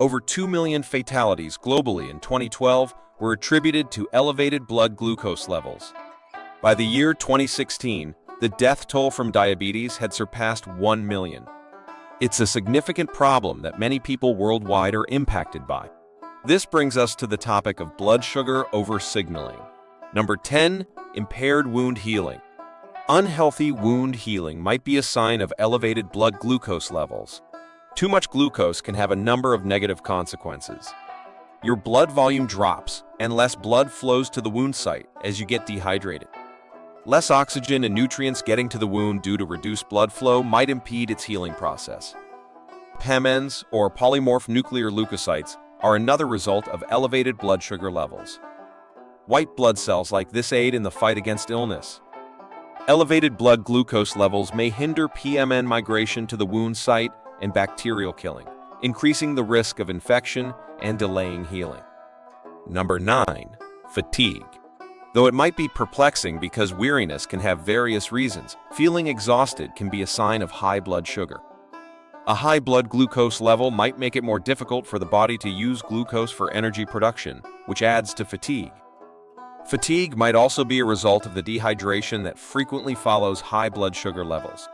Over 2 million fatalities globally in 2012 were attributed to elevated blood glucose levels. By the year 2016, the death toll from diabetes had surpassed 1 million. It's a significant problem that many people worldwide are impacted by. This brings us to the topic of blood sugar over-signaling. Number 10. Impaired wound healing. Unhealthy wound healing might be a sign of elevated blood glucose levels. Too much glucose can have a number of negative consequences. Your blood volume drops, and less blood flows to the wound site as you get dehydrated. Less oxygen and nutrients getting to the wound due to reduced blood flow might impede its healing process. PAMNs, or polymorph nuclear leukocytes, are another result of elevated blood sugar levels. White blood cells like this aid in the fight against illness. Elevated blood glucose levels may hinder PMN migration to the wound site and bacterial killing, increasing the risk of infection and delaying healing. Number 9. Fatigue. Though it might be perplexing because weariness can have various reasons, feeling exhausted can be a sign of high blood sugar. A high blood glucose level might make it more difficult for the body to use glucose for energy production, which adds to fatigue. Fatigue might also be a result of the dehydration that frequently follows high blood sugar levels.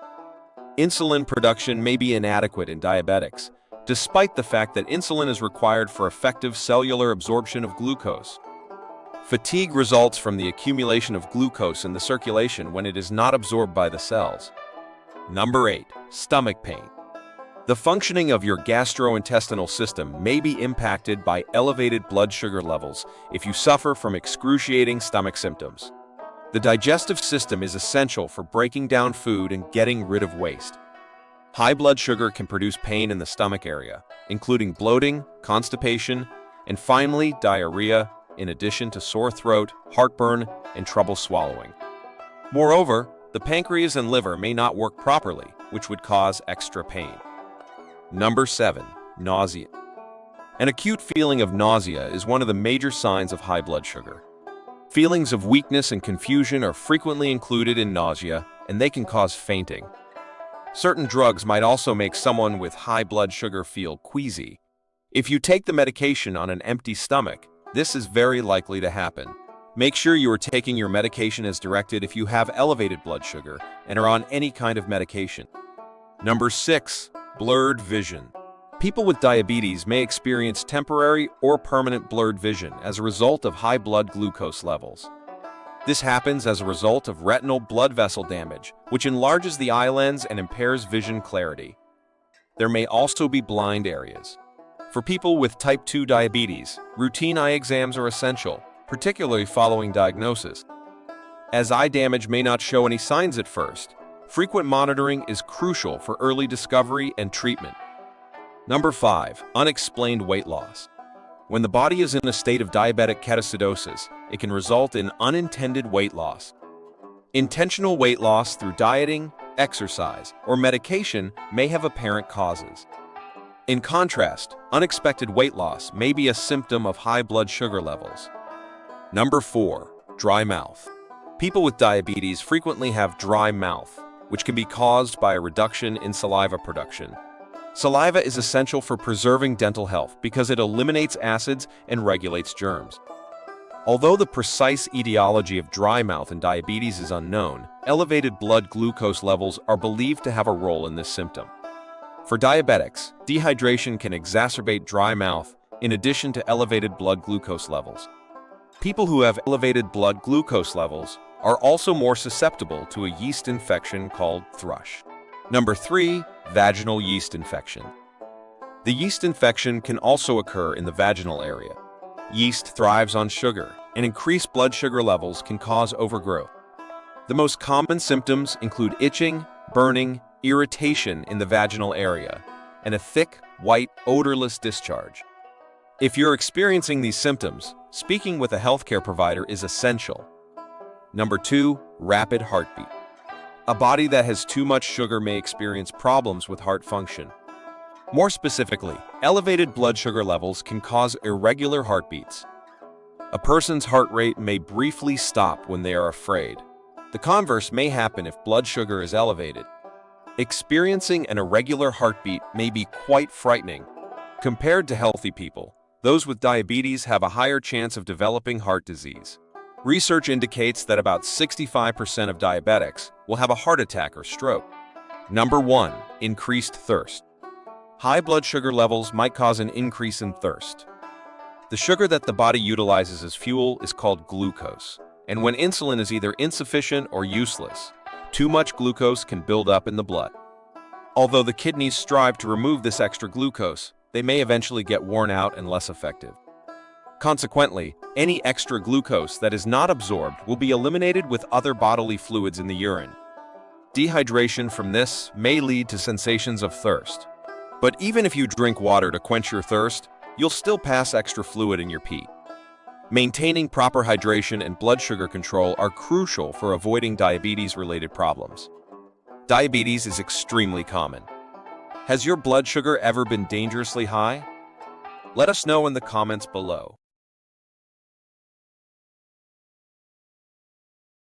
Insulin production may be inadequate in diabetics, despite the fact that insulin is required for effective cellular absorption of glucose. Fatigue results from the accumulation of glucose in the circulation when it is not absorbed by the cells. Number 8. Stomach pain. The functioning of your gastrointestinal system may be impacted by elevated blood sugar levels if you suffer from excruciating stomach symptoms. The digestive system is essential for breaking down food and getting rid of waste. High blood sugar can produce pain in the stomach area, including bloating, constipation, and finally diarrhea, in addition to sore throat, heartburn, and trouble swallowing. Moreover, the pancreas and liver may not work properly, which would cause extra pain. Number 7. Nausea. An acute feeling of nausea is one of the major signs of high blood sugar. Feelings of weakness and confusion are frequently included in nausea, and they can cause fainting. Certain drugs might also make someone with high blood sugar feel queasy. If you take the medication on an empty stomach, this is very likely to happen. Make sure you are taking your medication as directed if you have elevated blood sugar and are on any kind of medication. Number 6. Blurred vision. People with diabetes may experience temporary or permanent blurred vision as a result of high blood glucose levels. This happens as a result of retinal blood vessel damage, which enlarges the eye lens and impairs vision clarity. There may also be blind areas. For people with type 2 diabetes, routine eye exams are essential, particularly following diagnosis. As eye damage may not show any signs at first, frequent monitoring is crucial for early discovery and treatment. Number 5. Unexplained weight loss. When the body is in a state of diabetic ketoacidosis, it can result in unintended weight loss. Intentional weight loss through dieting, exercise, or medication may have apparent causes. In contrast, unexpected weight loss may be a symptom of high blood sugar levels. Number 4. Dry mouth. People with diabetes frequently have dry mouth, which can be caused by a reduction in saliva production. Saliva is essential for preserving dental health because it eliminates acids and regulates germs. Although the precise etiology of dry mouth in diabetes is unknown, elevated blood glucose levels are believed to have a role in this symptom. For diabetics, dehydration can exacerbate dry mouth in addition to elevated blood glucose levels. People who have elevated blood glucose levels are also more susceptible to a yeast infection called thrush. Number 3. Vaginal yeast infection. The yeast infection can also occur in the vaginal area. Yeast thrives on sugar, and increased blood sugar levels can cause overgrowth. The most common symptoms include itching, burning, irritation in the vaginal area, and a thick, white, odorless discharge. If you're experiencing these symptoms, speaking with a healthcare provider is essential. Number 2. Rapid heartbeat. A body that has too much sugar may experience problems with heart function. More specifically, elevated blood sugar levels can cause irregular heartbeats. A person's heart rate may briefly stop when they are afraid. The converse may happen if blood sugar is elevated. Experiencing an irregular heartbeat may be quite frightening. Compared to healthy people, those with diabetes have a higher chance of developing heart disease. Research indicates that about 65% of diabetics will have a heart attack or stroke. Number 1. Increased thirst. High blood sugar levels might cause an increase in thirst. The sugar that the body utilizes as fuel is called glucose, and when insulin is either insufficient or useless, too much glucose can build up in the blood. Although the kidneys strive to remove this extra glucose, they may eventually get worn out and less effective. Consequently, any extra glucose that is not absorbed will be eliminated with other bodily fluids in the urine. Dehydration from this may lead to sensations of thirst. But even if you drink water to quench your thirst, you'll still pass extra fluid in your pee. Maintaining proper hydration and blood sugar control are crucial for avoiding diabetes-related problems. Diabetes is extremely common. Has your blood sugar ever been dangerously high? Let us know in the comments below.